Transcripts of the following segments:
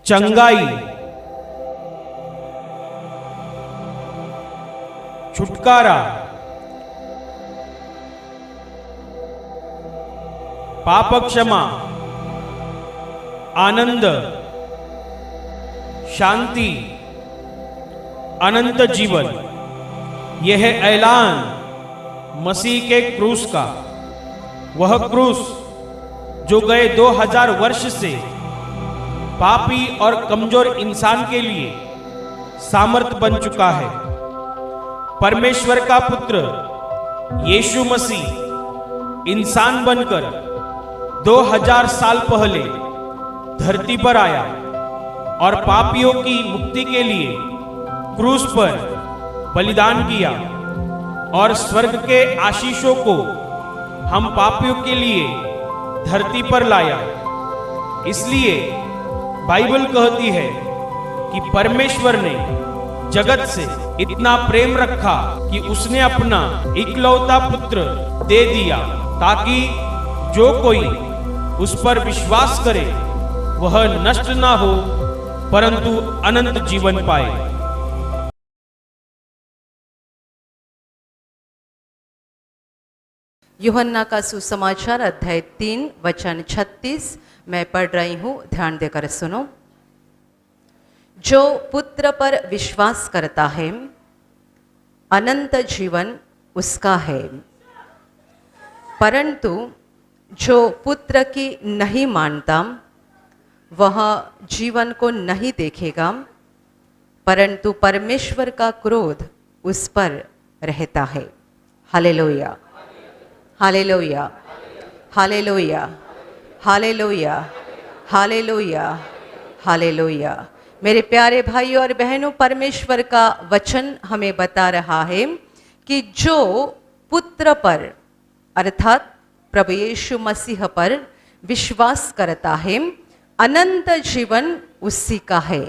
चंगाई, छुटकारा, पाप क्षमा, आनंद, शांति, अनंत जीवन। यह है ऐलान मसीह के क्रूस का। वह क्रूस जो गए 2000 वर्ष से पापी और कमजोर इंसान के लिए सामर्थ बन चुका है। परमेश्वर का पुत्र यीशु मसीह इंसान बनकर 2000 साल पहले धरती पर आया और पापियों की मुक्ति के लिए क्रूस पर बलिदान किया और स्वर्ग के आशीषों को हम पापियों के लिए धरती पर लाया। इसलिए बाइबल कहती है कि परमेश्वर ने जगत से इतना प्रेम रखा कि उसने अपना इकलौता पुत्र दे दिया, ताकि जो कोई उस पर विश्वास करे वह नष्ट ना हो परंतु अनंत जीवन पाए। यूहन्ना का सुसमाचार अध्याय 3 वचन 36 मैं पढ़ रही हूँ, ध्यान देकर सुनो। जो पुत्र पर विश्वास करता है अनंत जीवन उसका है, परंतु जो पुत्र की नहीं मानता वह जीवन को नहीं देखेगा, परंतु परमेश्वर का क्रोध उस पर रहता है। Hallelujah, hallelujah, hallelujah, hallelujah, hallelujah, hallelujah. मेरे प्यारे भाइयों और बहनों, परमेश्वर का वचन हमें बता रहा है कि जो पुत्र पर अर्थात प्रभु यीशु मसीह पर विश्वास करता है अनंत जीवन उसी का है।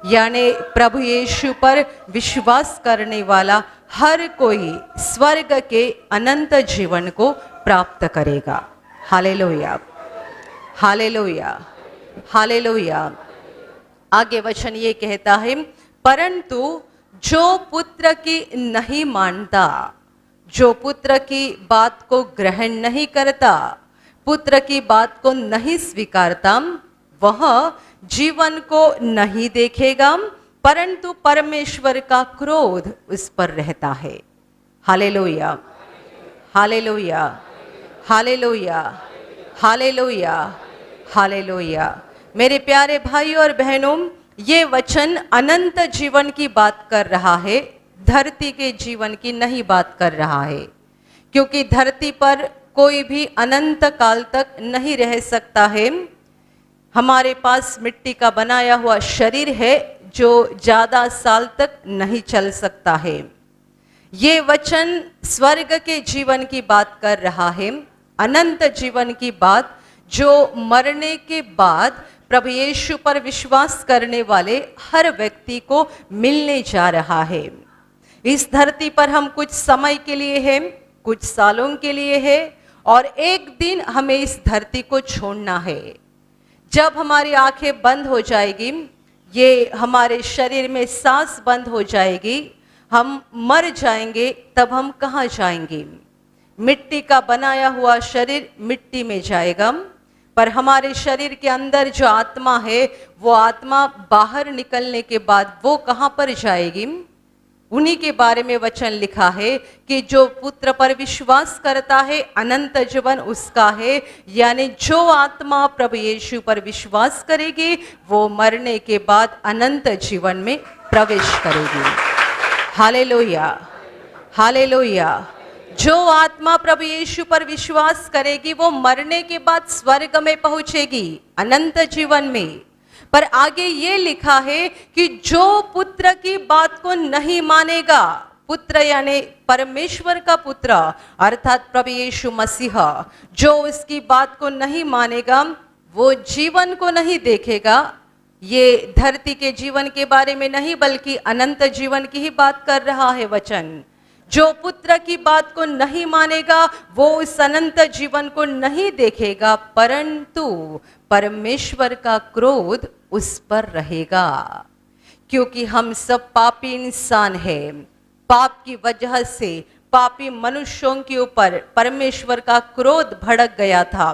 यानी प्रभु यीशु पर विश्वास करने वाला हर कोई स्वर्ग के अनंत जीवन को प्राप्त करेगा। Hallelujah, hallelujah, hallelujah. आगे वचन ये कहता है, परंतु जो पुत्र की नहीं मानता, जो पुत्र की बात को ग्रहण नहीं करता, पुत्र की बात को नहीं स्वीकारता, वह जीवन को नहीं देखेगा, परंतु परमेश्वर का क्रोध उस पर रहता है। Hallelujah, hallelujah, hallelujah, hallelujah, hallelujah. मेरे प्यारे भाइयों और बहनों, ये वचन अनंत जीवन की बात कर रहा है, धरती के जीवन की नहीं बात कर रहा है, क्योंकि धरती पर कोई भी अनंत काल तक नहीं रह सकता है। हमारे पास मिट्टी का बनाया हुआ शरीर है जो ज्यादा साल तक नहीं चल सकता है। ये वचन स्वर्ग के जीवन की बात कर रहा है, अनंत जीवन की बात, जो मरने के बाद प्रभु यीशु पर विश्वास करने वाले हर व्यक्ति को मिलने जा रहा है। इस धरती पर हम कुछ समय के लिए हैं, कुछ सालों के लिए है, और एक दिन हमें इस धरती को छोड़ना है। जब हमारी आंखें बंद हो जाएगी, ये हमारे शरीर में सांस बंद हो जाएगी, हम मर जाएंगे, तब हम कहाँ जाएंगे? मिट्टी का बनाया हुआ शरीर मिट्टी में जाएगा, पर हमारे शरीर के अंदर जो आत्मा है, वो आत्मा बाहर निकलने के बाद वो कहाँ पर जाएगी? उन्हीं के बारे में वचन लिखा है कि जो पुत्र पर विश्वास करता है अनंत जीवन उसका है। यानी जो आत्मा प्रभु यीशु पर विश्वास करेगी वो मरने के बाद अनंत जीवन में प्रवेश करेगी। Hallelujah, hallelujah. जो आत्मा प्रभु यीशु पर विश्वास करेगी वो मरने के बाद स्वर्ग में पहुंचेगी, अनंत जीवन में। पर आगे ये लिखा है कि जो पुत्र की बात को नहीं मानेगा, पुत्र यानी परमेश्वर का पुत्र अर्थात प्रभु यीशु मसीह, जो उसकी बात को नहीं मानेगा वो जीवन को नहीं देखेगा। ये धरती के जीवन के बारे में नहीं बल्कि अनंत जीवन की ही बात कर रहा है वचन। जो पुत्र की बात को नहीं मानेगा वो उस अनंत जीवन को नहीं देखेगा, परंतु परमेश्वर का क्रोध उस पर रहेगा, क्योंकि हम सब पापी इंसान हैं। पाप की वजह से पापी मनुष्यों के ऊपर परमेश्वर का क्रोध भड़क गया था।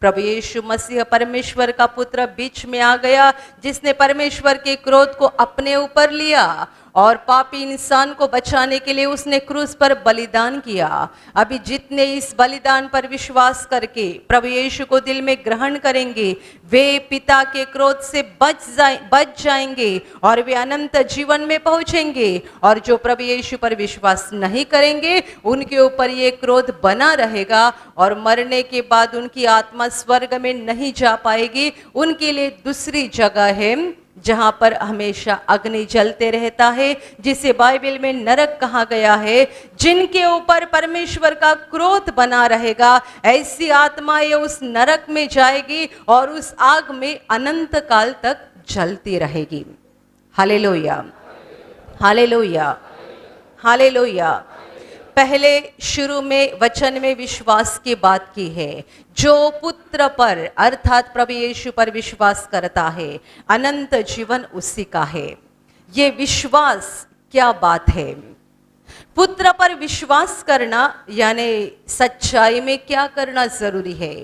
प्रभु यीशु मसीह परमेश्वर का पुत्र बीच में आ गया, जिसने परमेश्वर के क्रोध को अपने ऊपर लिया और पापी इंसान को बचाने के लिए उसने क्रूस पर बलिदान किया। अभी जितने इस बलिदान पर विश्वास करके प्रभु यीशु को दिल में ग्रहण करेंगे, वे पिता के क्रोध से बच जाएंगे और वे अनंत जीवन में पहुंचेंगे। और जो प्रभु यीशु पर विश्वास नहीं करेंगे, उनके ऊपर ये क्रोध बना रहेगा और मरने के बाद उनकी आत्मा स्वर्ग में नहीं जा पाएगी। उनके लिए दूसरी जगह है जहां पर हमेशा अग्नि जलते रहता है, जिसे बाइबल में नरक कहा गया है। जिनके ऊपर परमेश्वर का क्रोध बना रहेगा, ऐसी आत्माएं उस नरक में जाएगी और उस आग में अनंत काल तक जलती रहेगी। Hallelujah, hallelujah, hallelujah. पहले शुरू में वचन में विश्वास की बात की है। जो पुत्र पर अर्थात प्रभु यीशु पर विश्वास करता है, अनंत जीवन उसी का है। ये विश्वास क्या बात है? पुत्र पर विश्वास करना यानी सच्चाई में क्या करना जरूरी है?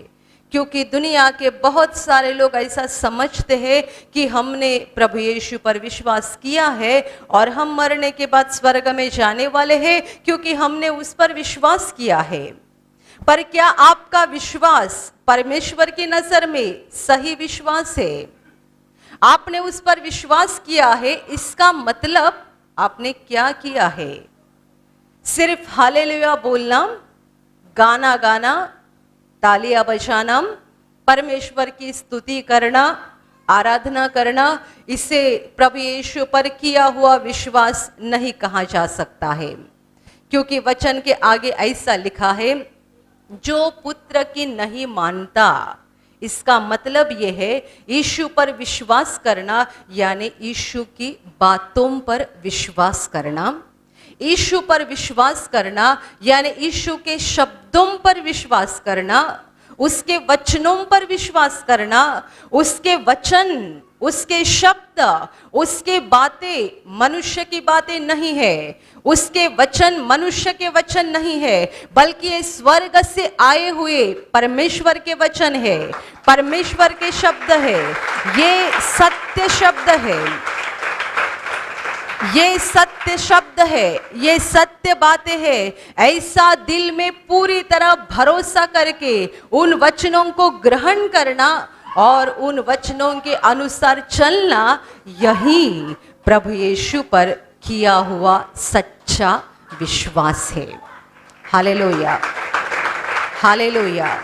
क्योंकि दुनिया के बहुत सारे लोग ऐसा समझते हैं कि हमने प्रभु यीशु पर विश्वास किया है और हम मरने के बाद स्वर्ग में जाने वाले हैं, क्योंकि हमने उस पर विश्वास किया है। पर क्या आपका विश्वास परमेश्वर की नजर में सही विश्वास है? आपने उस पर विश्वास किया है, इसका मतलब आपने क्या किया है? सिर्फ हालेलुया बोलना, गाना गाना, तालियां बजाना, परमेश्वर की स्तुति करना, आराधना करना, इसे प्रभु यीशु पर किया हुआ विश्वास नहीं कहा जा सकता है। क्योंकि वचन के आगे ऐसा लिखा है, जो पुत्र की नहीं मानता। इसका मतलब यह है यीशु पर विश्वास करना यानी यीशु की बातों पर विश्वास करना। यीशु पर विश्वास करना यानी यीशु के शब्दों पर विश्वास करना, उसके वचनों पर विश्वास करना। उसके वचन, उसके शब्द, उसके बातें मनुष्य की बातें नहीं है। उसके वचन मनुष्य के वचन नहीं है, बल्कि ये स्वर्ग से आए हुए परमेश्वर के वचन है, परमेश्वर के शब्द है। ये सत्य शब्द है, ये सत्य शब्द है, ये सत्य बातें हैं। ऐसा दिल में पूरी तरह भरोसा करके उन वचनों को ग्रहण करना और उन वचनों के अनुसार चलना, यही प्रभु यीशु पर किया हुआ सच्चा विश्वास है। Hallelujah, hallelujah.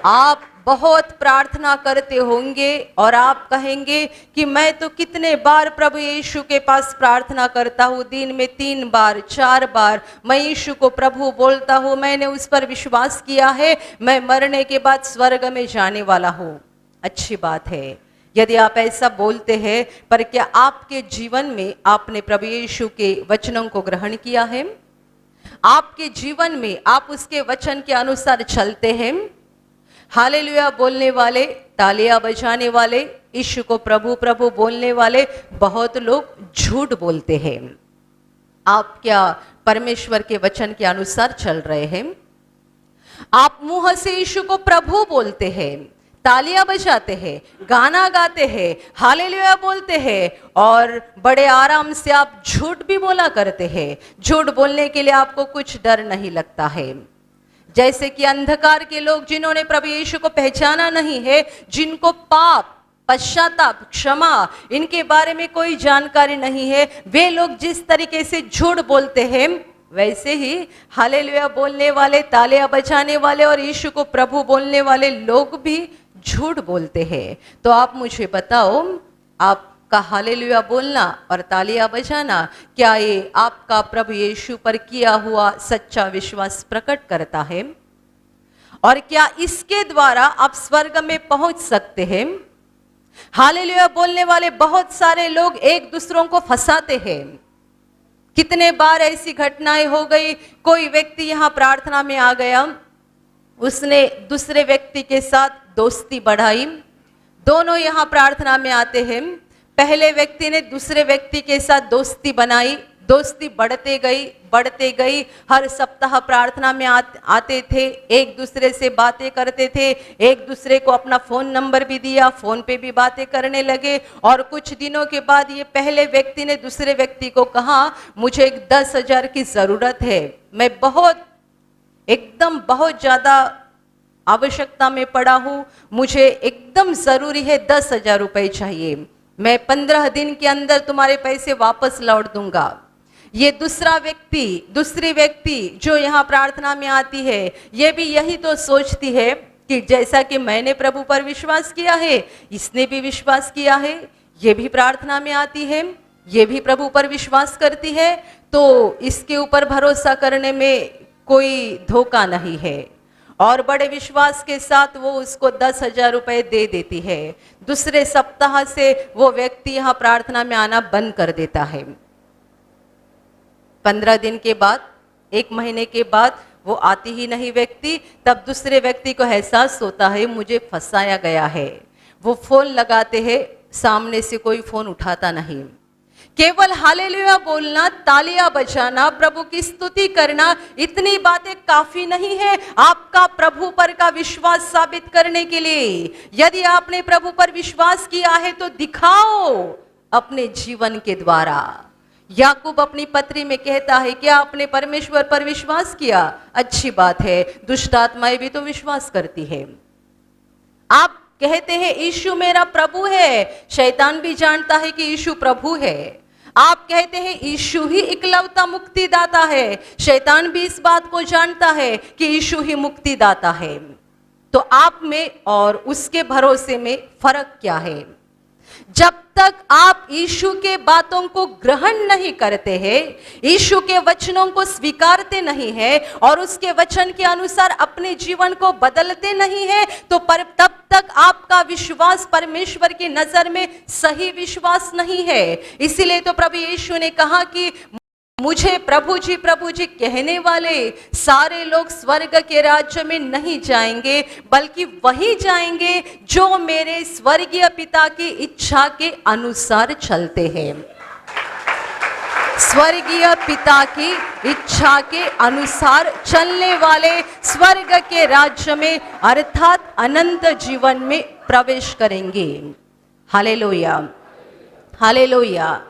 आप बहुत प्रार्थना करते होंगे और आप कहेंगे कि मैं तो कितने बार प्रभु यीशु के पास प्रार्थना करता हूँ, दिन में 3 बार 4 बार मैं यीशु को प्रभु बोलता हूँ, मैंने उस पर विश्वास किया है, मैं मरने के बाद स्वर्ग में जाने वाला हूँ। अच्छी बात है यदि आप ऐसा बोलते हैं, पर क्या आपके जीवन में आपने प्रभु यीशु के वचनों को ग्रहण किया है? आपके जीवन में आप उसके वचन के अनुसार चलते हैं? हालेलुया बोलने वाले, तालियां बजाने वाले, यीशु को प्रभु प्रभु बोलने वाले बहुत लोग झूठ बोलते हैं। आप क्या परमेश्वर के वचन के अनुसार चल रहे हैं? आप मुंह से यीशु को प्रभु बोलते हैं, तालियां बजाते हैं, गाना गाते हैं, हालेलुया बोलते हैं और बड़े आराम से आप झूठ भी बोला करते हैं। झूठ बोलने के लिए आपको कुछ डर नहीं लगता है। जैसे कि अंधकार के लोग जिन्होंने प्रभु यीशु को पहचाना नहीं है, जिनको पाप, पश्चाताप, क्षमा इनके बारे में कोई जानकारी नहीं है, वे लोग जिस तरीके से झूठ बोलते हैं, वैसे ही हालेलुया बोलने वाले, तालियां बजाने वाले और यीशु को प्रभु बोलने वाले लोग भी झूठ बोलते हैं। तो आप मुझे बताओ, आपका हालेलुया बोलना और तालियां बजाना, क्या ये आपका प्रभु यीशु पर किया हुआ सच्चा विश्वास प्रकट करता है? और क्या इसके द्वारा आप स्वर्ग में पहुंच सकते हैं? हालेलुया बोलने वाले बहुत सारे लोग एक दूसरों को फंसाते हैं। कितने बार ऐसी घटनाएं हो गई, कोई व्यक्ति यहां प्रार्थना में आ गया, उसने दूसरे व्यक्ति के साथ दोस्ती बढ़ाई, दोनों यहाँ प्रार्थना में आते हैं। पहले व्यक्ति ने दूसरे व्यक्ति के साथ दोस्ती बनाई, दोस्ती बढ़ते गई। हर सप्ताह प्रार्थना में आते थे, एक दूसरे से बातें करते थे, एक दूसरे को अपना फोन नंबर भी दिया, फोन पे भी बातें करने लगे। और कुछ दिनों के बाद ये पहले व्यक्ति ने दूसरे व्यक्ति को कहा, मुझे 10,000 की जरूरत है, मैं बहुत ज्यादा आवश्यकता में पड़ा हूं, मुझे एकदम जरूरी है, 10,000 रुपए चाहिए, मैं 15 दिन के अंदर तुम्हारे पैसे वापस लौट दूंगा। ये दूसरी व्यक्ति जो यहाँ प्रार्थना में आती है, ये भी यही तो सोचती है कि जैसा कि मैंने प्रभु पर विश्वास किया है, इसने भी विश्वास किया है, ये भी प्रार्थना में आती है, ये भी प्रभु पर विश्वास करती है, तो इसके ऊपर भरोसा करने में कोई धोखा नहीं है। और बड़े विश्वास के साथ वो उसको 10,000 रुपए दे देती है। दूसरे सप्ताह से वो व्यक्ति यहाँ प्रार्थना में आना बंद कर देता है। 15 दिन के बाद, 1 महीने के बाद वो आती ही नहीं व्यक्ति। तब दूसरे व्यक्ति को एहसास होता है मुझे फंसाया गया है। वो फोन लगाते हैं, सामने से कोई फोन उठाता नहीं। केवल हालेलुया बोलना, तालियां बजाना, प्रभु की स्तुति करना, इतनी बातें काफी नहीं है आपका प्रभु पर का विश्वास साबित करने के लिए। यदि आपने प्रभु पर विश्वास किया है तो दिखाओ अपने जीवन के द्वारा। याकूब अपनी पत्री में कहता है, क्या आपने परमेश्वर पर विश्वास किया? अच्छी बात है, दुष्ट आत्माएं भी तो विश्वास करती है। आप कहते हैं यीशु मेरा प्रभु है, शैतान भी जानता है कि यीशु प्रभु है। आप कहते हैं यीशु ही इकलौता मुक्तिदाता है, शैतान भी इस बात को जानता है कि यीशु ही मुक्तिदाता है। तो आप में और उसके भरोसे में फर्क क्या है? जब तक आप यीशु के बातों को ग्रहण नहीं करते हैं, यीशु के वचनों को स्वीकारते नहीं है और उसके वचन के अनुसार अपने जीवन को बदलते नहीं है, तो तब तक आपका विश्वास परमेश्वर की नजर में सही विश्वास नहीं है। इसीलिए तो प्रभु यीशु ने कहा कि मुझे प्रभु जी कहने वाले सारे लोग स्वर्ग के राज्य में नहीं जाएंगे, बल्कि वही जाएंगे जो मेरे स्वर्गीय पिता की इच्छा के अनुसार चलते हैं। स्वर्गीय पिता की इच्छा के अनुसार चलने वाले स्वर्ग के राज्य में अर्थात अनंत जीवन में प्रवेश करेंगे। Hallelujah, hallelujah.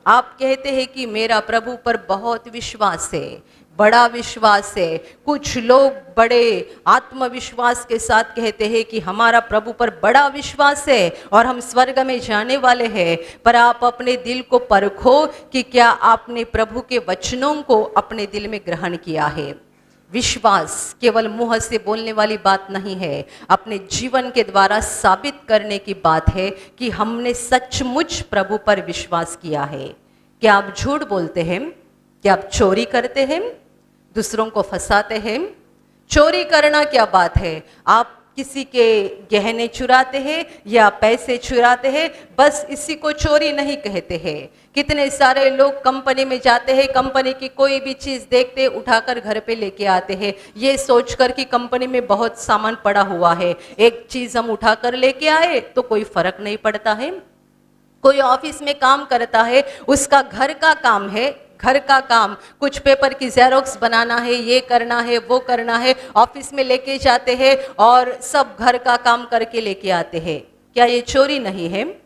आप कहते हैं कि मेरा प्रभु पर बहुत विश्वास है, बड़ा विश्वास है। कुछ लोग बड़े आत्मविश्वास के साथ कहते हैं कि हमारा प्रभु पर बड़ा विश्वास है और हम स्वर्ग में जाने वाले हैं। पर आप अपने दिल को परखो कि क्या आपने प्रभु के वचनों को अपने दिल में ग्रहण किया है। विश्वास केवल मुंह से बोलने वाली बात नहीं है, अपने जीवन के द्वारा साबित करने की बात है कि हमने सचमुच प्रभु पर विश्वास किया है। क्या आप झूठ बोलते हैं? क्या आप चोरी करते हैं? दूसरों को फंसाते हैं? चोरी करना क्या बात है? आप किसी के गहने चुराते हैं या पैसे चुराते हैं, बस इसी को चोरी नहीं कहते हैं। कितने सारे लोग कंपनी में जाते हैं, कंपनी की कोई भी चीज देखते उठाकर घर पे लेके आते हैं, ये सोचकर कि कंपनी में बहुत सामान पड़ा हुआ है, एक चीज हम उठाकर लेके आए तो कोई फर्क नहीं पड़ता है। कोई ऑफिस में काम करता है, उसका घर का काम है, घर का काम, कुछ पेपर की जेरोक्स बनाना है, ये करना है, वो करना है, ऑफिस में लेके जाते हैं और सब घर का काम करके लेके आते हैं। क्या ये चोरी नहीं है?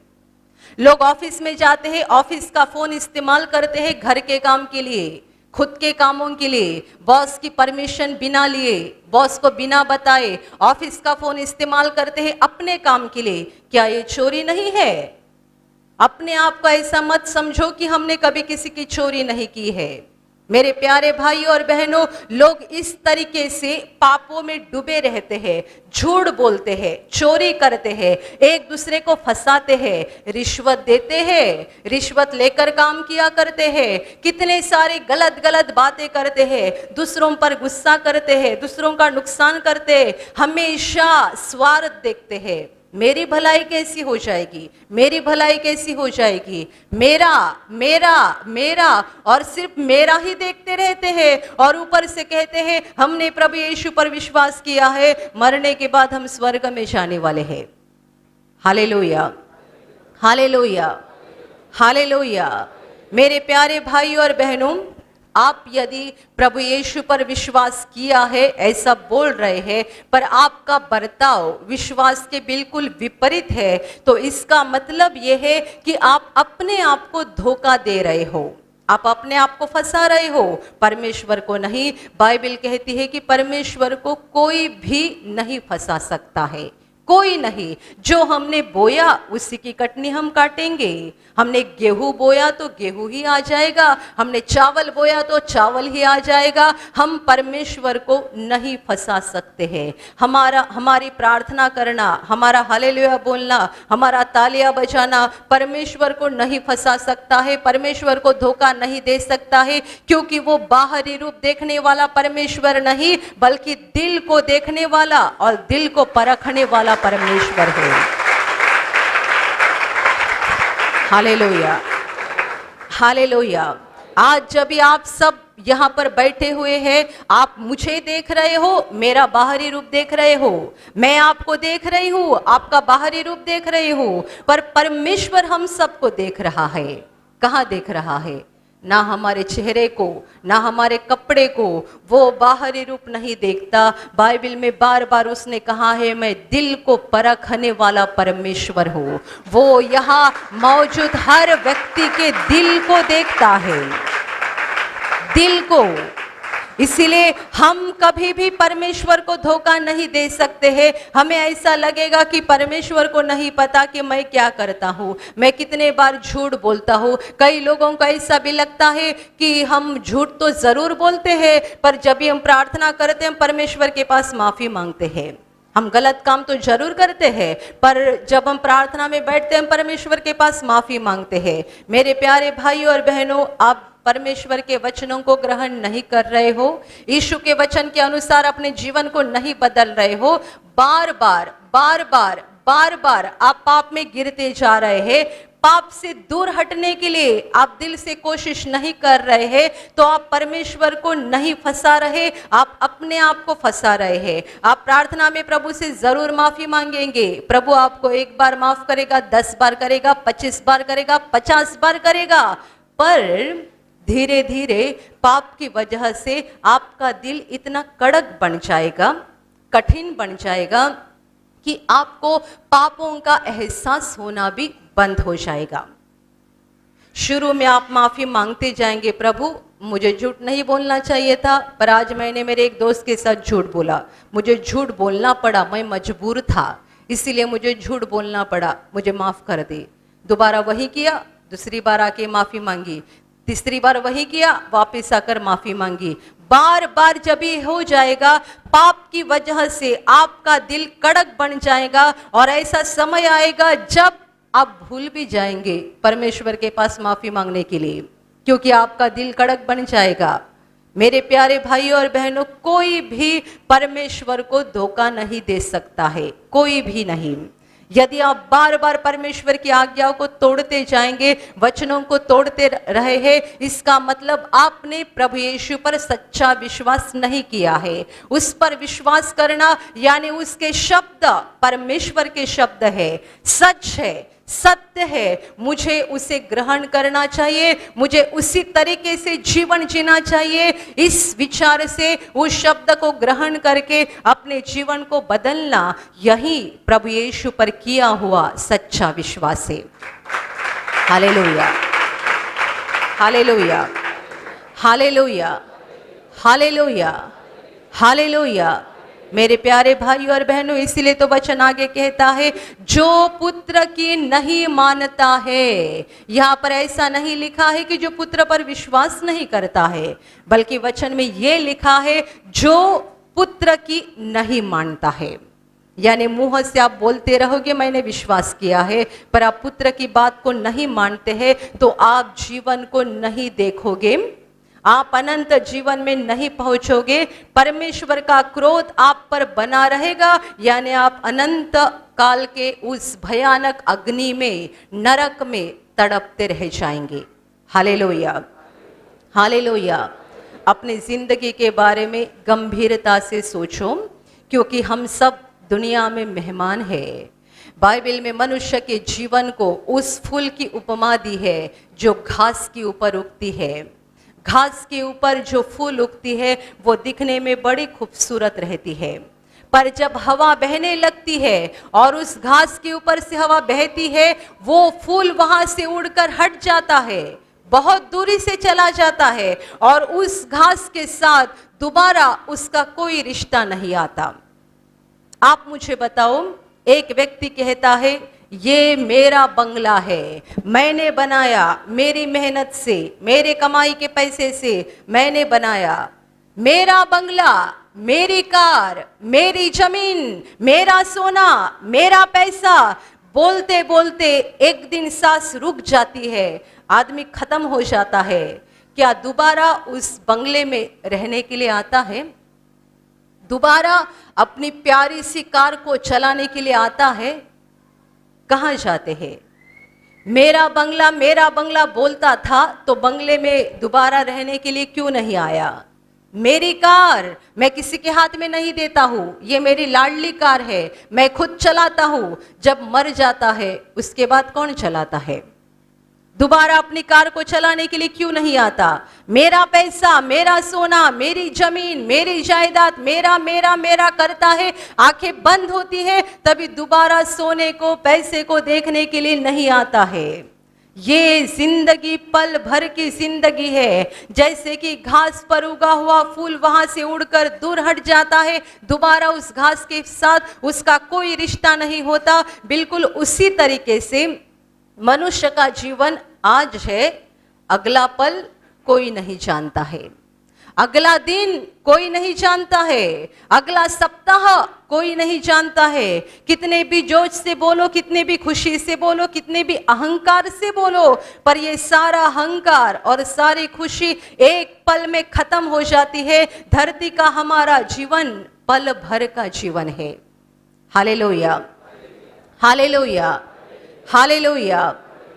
लोग ऑफिस में जाते हैं, ऑफिस का फोन इस्तेमाल करते हैं घर के काम के लिए, खुद के कामों के लिए, बॉस की परमिशन बिना लिए, बॉस को बिना बताए ऑफिस का फोन इस्तेमाल करते हैं अपने काम के लिए। क्या ये चोरी नहीं है? अपने आप को ऐसा मत समझो कि हमने कभी किसी की चोरी नहीं की है। मेरे प्यारे भाई और बहनों, लोग इस तरीके से पापों में डूबे रहते हैं, झूठ बोलते हैं, चोरी करते हैं, एक दूसरे को फंसाते हैं, रिश्वत देते हैं, रिश्वत लेकर काम किया करते हैं, कितने सारे गलत गलत बातें करते हैं, दूसरों पर गुस्सा करते हैं, दूसरों का नुकसान करते हैं, हमेशा स्वार्थ देखते हैं। मेरी भलाई कैसी हो जाएगी, मेरी भलाई कैसी हो जाएगी, मेरा मेरा मेरा और सिर्फ मेरा ही देखते रहते हैं और ऊपर से कहते हैं हमने प्रभु यीशु पर विश्वास किया है, मरने के बाद हम स्वर्ग में जाने वाले हैं। Hallelujah, hallelujah, hallelujah. मेरे प्यारे भाई और बहनों, आप यदि प्रभु यीशु पर विश्वास किया है ऐसा बोल रहे हैं, पर आपका बर्ताव विश्वास के बिल्कुल विपरीत है, तो इसका मतलब यह है कि आप अपने आप को धोखा दे रहे हो, आप अपने आप को फंसा रहे हो, परमेश्वर को नहीं। बाइबल कहती है कि परमेश्वर को कोई भी नहीं फंसा सकता है, कोई नहीं। जो हमने बोया उसी की कटनी हम काटेंगे। हमने गेहूं बोया तो गेहूं ही आ जाएगा, हमने चावल बोया तो चावल ही आ जाएगा। हम परमेश्वर को नहीं फंसा सकते हैं। हमारी प्रार्थना करना, हमारा हालेलुया बोलना, हमारा तालियां बजाना परमेश्वर को नहीं फंसा सकता है, परमेश्वर को धोखा नहीं दे सकता है, क्योंकि वो बाहरी रूप देखने वाला परमेश्वर नहीं, बल्कि दिल को देखने वाला और दिल को परखने वाला परमेश्वर है। Hallelujah, hallelujah. आज जब भी आप सब यहाँ पर बैठे हुए हैं, आप मुझे देख रहे हो, मेरा बाहरी रूप देख रहे हो, मैं आपको देख रही हूँ, आपका बाहरी रूप देख रही हूँ, पर परमेश्वर हम सबको देख रहा है। कहाँ देख रहा है? ना हमारे चेहरे को, ना हमारे कपड़े को, वो बाहरी रूप नहीं देखता। बाइबल में बार बार उसने कहा है, मैं दिल को परखने वाला परमेश्वर हूँ। वो यहाँ मौजूद हर व्यक्ति के दिल को देखता है, दिल को। इसीलिए हम कभी भी परमेश्वर को धोखा नहीं दे सकते हैं। हमें ऐसा लगेगा कि परमेश्वर को नहीं पता कि मैं क्या करता हूँ, मैं कितने बार झूठ बोलता हूँ। कई लोगों को ऐसा भी लगता है कि हम झूठ तो जरूर बोलते हैं, पर जब भी हम प्रार्थना करते हैं, परमेश्वर के पास माफी मांगते हैं। हम गलत काम तो जरूर करते हैं, पर जब हम प्रार्थना में बैठते हैं, परमेश्वर के पास माफी मांगते हैं। मेरे प्यारे भाइयों और बहनों, आप परमेश्वर के वचनों को ग्रहण नहीं कर रहे हो, यीशु के वचन के अनुसार अपने जीवन को नहीं बदल रहे हो, बार बार आप पाप में गिरते जा रहे हैं। पाप से दूर हटने के लिए आप दिल से कोशिश नहीं कर रहे हैं, तो आप परमेश्वर को नहीं फंसा रहे, आप अपने आप को फंसा रहे हैं। आप प्रार्थना में प्रभु से जरूर माफी मांगेंगे, प्रभु आपको एक बार माफ करेगा, 10 बार करेगा, 25 बार करेगा, 50 बार करेगा, पर धीरे धीरे पाप की वजह से आपका दिल इतना कड़क बन जाएगा, कठिन बन जाएगा कि आपको पापों का एहसास होना भी बंद हो जाएगा। शुरू में आप माफी मांगते जाएंगे, प्रभु मुझे झूठ नहीं बोलना चाहिए था, पर आज मैंने मेरे एक दोस्त के साथ झूठ बोला, मुझे झूठ बोलना पड़ा, मैं मजबूर था, इसीलिए मुझे झूठ बोलना पड़ा, मुझे माफ कर दे। दोबारा वही किया, दूसरी बार आके माफी मांगी, तीसरी बार वही किया, वापस आकर माफी मांगी। बार बार जब ये हो जाएगा, पाप की वजह से आपका दिल कड़क बन जाएगा, और ऐसा समय आएगा जब आप भूल भी जाएंगे परमेश्वर के पास माफी मांगने के लिए, क्योंकि आपका दिल कड़क बन जाएगा। मेरे प्यारे भाइयों और बहनों, कोई भी परमेश्वर को धोखा नहीं दे सकता है, कोई भी नहीं। यदि आप बार बार परमेश्वर की आज्ञाओं को तोड़ते जाएंगे, वचनों को तोड़ते रहे हैं, इसका मतलब आपने प्रभु यीशु पर सच्चा विश्वास नहीं किया है। उस पर विश्वास करना यानी उसके शब्द परमेश्वर के शब्द है, सच है, सत्य है, मुझे उसे ग्रहण करना चाहिए, मुझे उसी तरीके से जीवन जीना चाहिए। इस विचार से उस शब्द को ग्रहण करके अपने जीवन को बदलना, यही प्रभु यीशु पर किया हुआ सच्चा विश्वास है। Hallelujah, hallelujah, hallelujah, hallelujah, hallelujah. मेरे प्यारे भाई और बहनों, इसीलिए तो वचन आगे कहता है, जो पुत्र की नहीं मानता है। यहाँ पर ऐसा नहीं लिखा है कि जो पुत्र पर विश्वास नहीं करता है, बल्कि वचन में ये लिखा है, जो पुत्र की नहीं मानता है। यानी मुंह से आप बोलते रहोगे मैंने विश्वास किया है, पर आप पुत्र की बात को नहीं मानते हैं, तो आप जीवन को नहीं देखोगे, आप अनंत जीवन में नहीं पहुंचोगे। परमेश्वर का क्रोध आप पर बना रहेगा, यानी आप अनंत काल के उस भयानक अग्नि में, नरक में तड़पते रह जाएंगे। Hallelujah, hallelujah. अपनी जिंदगी के बारे में गंभीरता से सोचो, क्योंकि हम सब दुनिया में मेहमान है। बाइबल में मनुष्य के जीवन को उस फूल की उपमा दी है जो घास के ऊपर उगती है। घास के ऊपर जो फूल उगती है वो दिखने में बड़ी खूबसूरत रहती है, पर जब हवा बहने लगती है और उस घास के ऊपर से हवा बहती है, वो फूल वहां से उड़कर हट जाता है, बहुत दूरी से चला जाता है और उस घास के साथ दोबारा उसका कोई रिश्ता नहीं आता। आप मुझे बताओ, एक व्यक्ति कहता है ये मेरा बंगला है, मैंने बनाया, मेरी मेहनत से, मेरे कमाई के पैसे से मैंने बनाया, मेरा बंगला, मेरी कार, मेरी जमीन, मेरा सोना, मेरा पैसा। बोलते बोलते एक दिन सांस रुक जाती है, आदमी खत्म हो जाता है। क्या दोबारा उस बंगले में रहने के लिए आता है? दोबारा अपनी प्यारी सी कार को चलाने के लिए आता है? कहाँ जाते हैं? मेरा बंगला बोलता था तो बंगले में दोबारा रहने के लिए क्यों नहीं आया? मेरी कार मैं किसी के हाथ में नहीं देता हूं, ये मेरी लाडली कार है, मैं खुद चलाता हूं। जब मर जाता है उसके बाद कौन चलाता है? दोबारा अपनी कार को चलाने के लिए क्यों नहीं आता? मेरा पैसा, मेरा सोना, मेरी जमीन, मेरी जायदाद, मेरा मेरा मेरा करता है, आंखें बंद होती है, तभी दोबारा सोने को, पैसे को देखने के लिए नहीं आता है। ये जिंदगी पल भर की जिंदगी है। जैसे कि घास पर उगा हुआ फूल वहां से उड़कर दूर हट जाता है, दोबारा उस घास के साथ उसका कोई रिश्ता नहीं होता, बिल्कुल उसी तरीके से मनुष्य का जीवन आज है, अगला पल कोई नहीं जानता है, अगला दिन कोई नहीं जानता है, अगला सप्ताह कोई नहीं जानता है। कितने भी जोश से बोलो, कितने भी खुशी से बोलो, कितने भी अहंकार से बोलो, पर ये सारा अहंकार और सारी खुशी एक पल में खत्म हो जाती है। धरती का हमारा जीवन पल भर का जीवन है। Hallelujah, hallelujah, hallelujah.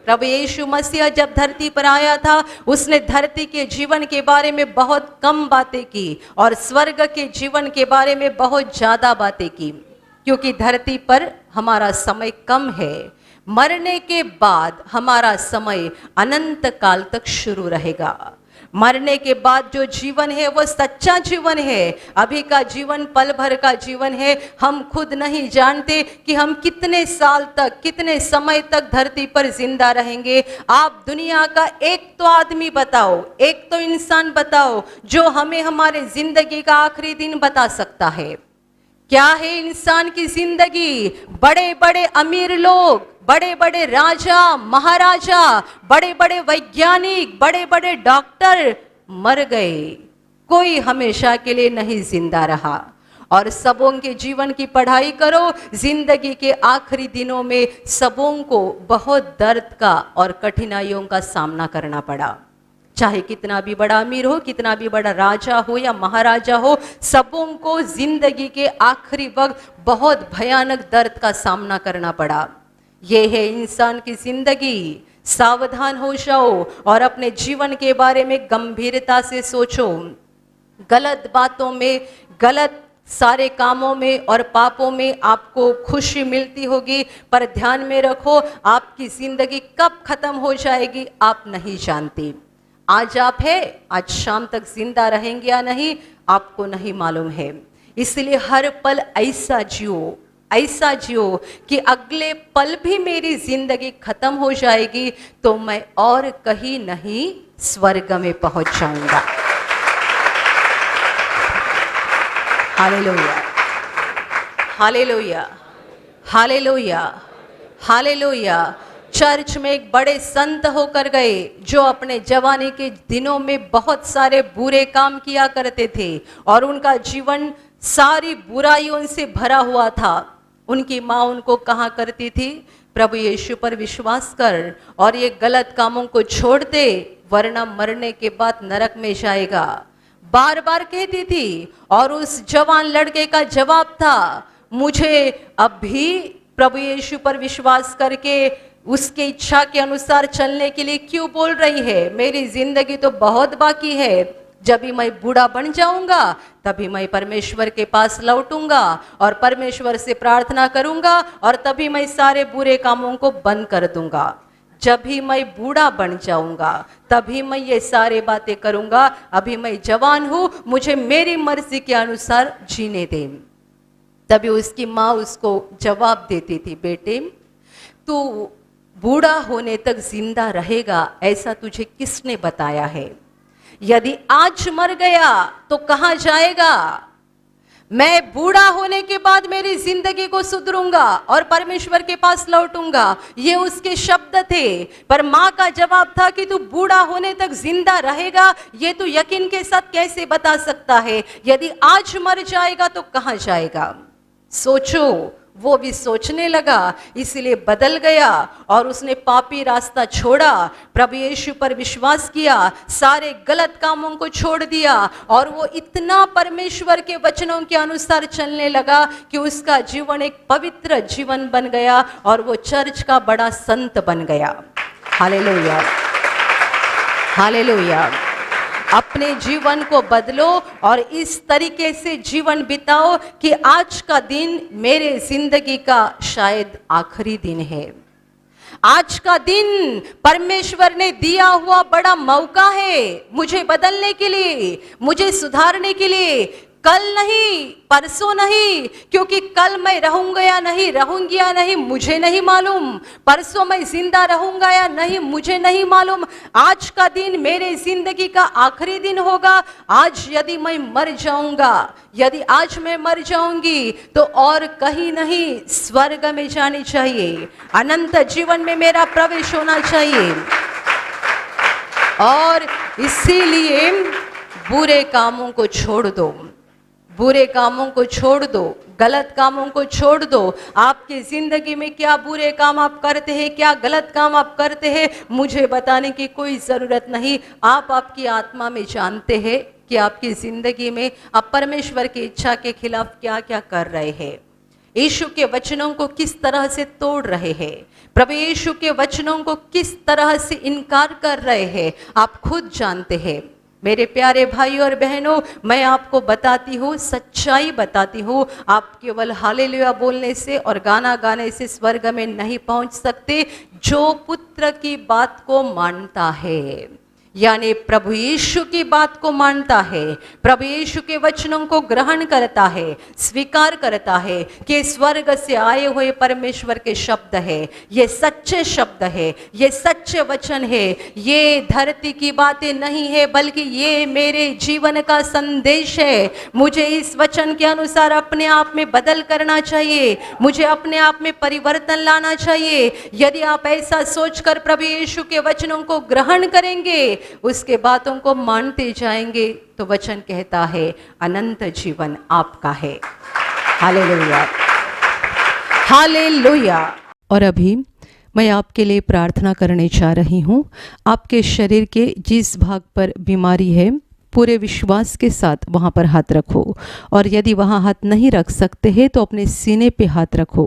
प्रभु यीशु मसीह जब धरती पर आया था, उसने धरती के जीवन के बारे में बहुत कम बातें की और स्वर्ग के जीवन के बारे में बहुत ज्यादा बातें की, क्योंकि धरती पर हमारा समय कम है। मरने के बाद हमारा समय अनंत काल तक शुरू रहेगा। मरने के बाद जो जीवन है वो सच्चा जीवन है। अभी का जीवन पल भर का जीवन है। हम खुद नहीं जानते कि हम कितने साल तक, कितने समय तक धरती पर जिंदा रहेंगे। आप दुनिया का एक तो आदमी बताओ, एक तो इंसान बताओ जो हमें हमारे जिंदगी का आखिरी दिन बता सकता है। क्या है इंसान की जिंदगी? बड़े बड़े अमीर लोग, बड़े बड़े राजा महाराजा, बड़े बड़े वैज्ञानिक, बड़े बड़े डॉक्टर मर गए, कोई हमेशा के लिए नहीं जिंदा रहा। और सबों के जीवन की पढ़ाई करो, जिंदगी के आखिरी दिनों में सबों को बहुत दर्द का और कठिनाइयों का सामना करना पड़ा। चाहे कितना भी बड़ा अमीर हो, कितना भी बड़ा राजा हो या महाराजा हो, सबों को जिंदगी के आखिरी वक्त बहुत भयानक दर्द का सामना करना पड़ा। ये है इंसान की जिंदगी। सावधान हो जाओ और अपने जीवन के बारे में गंभीरता से सोचो। गलत बातों में, गलत सारे कामों में और पापों में आपको खुशी मिलती होगी, पर ध्यान में रखो आपकी जिंदगी कब खत्म हो जाएगी आप नहीं जानती। आज आप है, आज शाम तक जिंदा रहेंगे या नहीं आपको नहीं मालूम है। इसलिए हर पल ऐसा जियो, ऐसा जियो कि अगले पल भी मेरी जिंदगी खत्म हो जाएगी तो मैं और कहीं नहीं स्वर्ग में पहुंच जाऊंगा। Hallelujah, hallelujah, hallelujah, hallelujah. Church में एक बड़े संत होकर गए जो अपने जवानी के दिनों में बहुत सारे बुरे काम किया करते थे और उनका जीवन सारी बुराइयों से भरा हुआ था। उनकी माँ उनको कहा करती थी, प्रभु यीशु पर विश्वास कर और ये गलत कामों को छोड़ दे, वरना मरने के बाद नरक में जाएगा। बार बार कहती थी और उस जवान लड़के का जवाब था, मुझे अभी प्रभु यीशु पर विश्वास करके उसके इच्छा के अनुसार चलने के लिए क्यों बोल रही है? मेरी जिंदगी तो बहुत बाकी है। जब भी मैं बूढ़ा बन जाऊंगा तभी मैं परमेश्वर के पास लौटूंगा और परमेश्वर से प्रार्थना करूंगा और तभी मैं सारे बुरे कामों को बंद कर दूंगा। जब भी मैं बूढ़ा बन जाऊंगा तभी मैं ये सारे बातें करूंगा। अभी मैं जवान हूं, मुझे मेरी मर्जी के अनुसार जीने दे। तभी उसकी माँ उसको जवाब देती थी, बेटे तू बूढ़ा होने तक जिंदा रहेगा ऐसा तुझे किसने बताया है? यदि आज मर गया तो कहाँ जाएगा? मैं बूढ़ा होने के बाद मेरी जिंदगी को सुधरूंगा और परमेश्वर के पास लौटूंगा। ये उसके शब्द थे। पर माँ का जवाब था कि तू बूढ़ा होने तक जिंदा रहेगा, ये तू यकीन के साथ कैसे बता सकता है? यदि आज मर जाएगा तो कहाँ जाएगा? सोचो। वो भी सोचने लगा, इसलिए बदल गया और उसने पापी रास्ता छोड़ा, प्रभु यीशु पर विश्वास किया, सारे गलत कामों को छोड़ दिया और वो इतना परमेश्वर के वचनों के अनुसार चलने लगा कि उसका जीवन एक पवित्र जीवन बन गया और वो चर्च का बड़ा संत बन गया। Hallelujah, hallelujah. अपने जीवन को बदलो और इस तरीके से जीवन बिताओ कि आज का दिन मेरे जिंदगी का शायद आखिरी दिन है। आज का दिन परमेश्वर ने दिया हुआ बड़ा मौका है मुझे बदलने के लिए, मुझे सुधारने के लिए। कल नहीं, परसों नहीं, क्योंकि कल मैं रहूंगा या नहीं रहूंगी या नहीं मुझे नहीं मालूम। परसों मैं जिंदा रहूंगा या नहीं मुझे नहीं मालूम। आज का दिन मेरे जिंदगी का आखिरी दिन होगा। आज यदि मैं मर जाऊंगा, यदि आज मैं मर जाऊंगी तो और कहीं नहीं, स्वर्ग में जानी चाहिए, अनंत जीवन में मेरा प्रवेश होना चाहिए। और इसीलिए बुरे कामों को छोड़ दो, बुरे कामों को छोड़ दो, गलत कामों को छोड़ दो। आपकी जिंदगी में क्या बुरे काम आप करते हैं, क्या गलत काम आप करते हैं, मुझे बताने की कोई ज़रूरत नहीं। आप आपकी आत्मा में जानते हैं कि आपकी जिंदगी में आप परमेश्वर की इच्छा के खिलाफ क्या क्या कर रहे हैं, यीशु के वचनों को किस तरह से तोड़ रहे हैं, प्रभु यीशु के वचनों को किस तरह से इनकार कर रहे हैं, आप खुद जानते हैं। मेरे प्यारे भाई और बहनों, मैं आपको बताती हूँ, सच्चाई बताती हूँ। आप केवल हालेलुया बोलने से और गाना गाने से स्वर्ग में नहीं पहुँच सकते। जो पुत्र की बात को मानता है, यानी प्रभु यीशु की बात को मानता है, प्रभु यीशु के वचनों को ग्रहण करता है, स्वीकार करता है कि स्वर्ग से आए हुए परमेश्वर के शब्द है, ये सच्चे शब्द है, ये सच्चे वचन है, ये धरती की बातें नहीं है बल्कि ये मेरे जीवन का संदेश है। मुझे इस वचन के अनुसार अपने आप में बदल करना चाहिए, मुझे अपने आप में परिवर्तन लाना चाहिए। यदि आप ऐसा सोचकर प्रभु यीशु के वचनों को ग्रहण करेंगे, उसके बातों को मानते जाएंगे, तो वचन कहता है अनंत जीवन आपका है। Hallelujah, hallelujah. और अभी मैं आपके लिए प्रार्थना करने जा रही हूँ। आपके शरीर के जिस भाग पर बीमारी है, पूरे विश्वास के साथ वहाँ पर हाथ रखो, और यदि वहाँ हाथ नहीं रख सकते हैं तो अपने सीने पे हाथ रखो।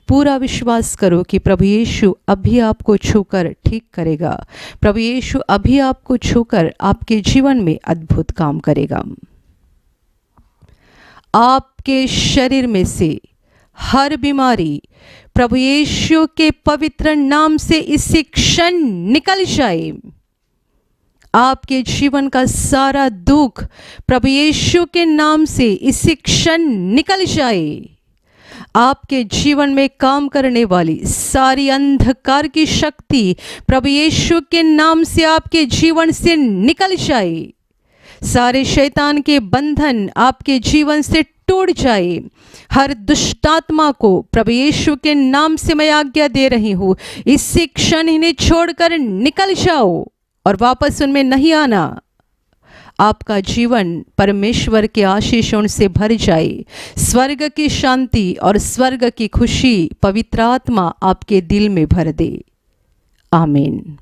पूरा विश्वास करो कि प्रभु यीशु अभी आपको छूकर ठीक करेगा, प्रभु यीशु अभी आपको छूकर आपके जीवन में अद्भुत काम करेगा। आपके शरीर में से हर बीमारी प्रभु यीशु के पवित्र नाम से इसी क्षण निकल जाए। आपके जीवन का सारा दुख प्रभु यीशु के नाम से इसी क्षण निकल जाए। आपके जीवन में काम करने वाली सारी अंधकार की शक्ति प्रभु यीशु के नाम से आपके जीवन से निकल जाए। सारे शैतान के बंधन आपके जीवन से टूट जाए। हर दुष्टात्मा को प्रभु यीशु के नाम से मैं आज्ञा दे रही हूँ, इसी क्षण इन्हें छोड़कर निकल जाओ और वापस उनमें नहीं आना। आपका जीवन परमेश्वर के आशीषों से भर जाए। स्वर्ग की शांति और स्वर्ग की खुशी पवित्र आत्मा आपके दिल में भर दे। आमीन।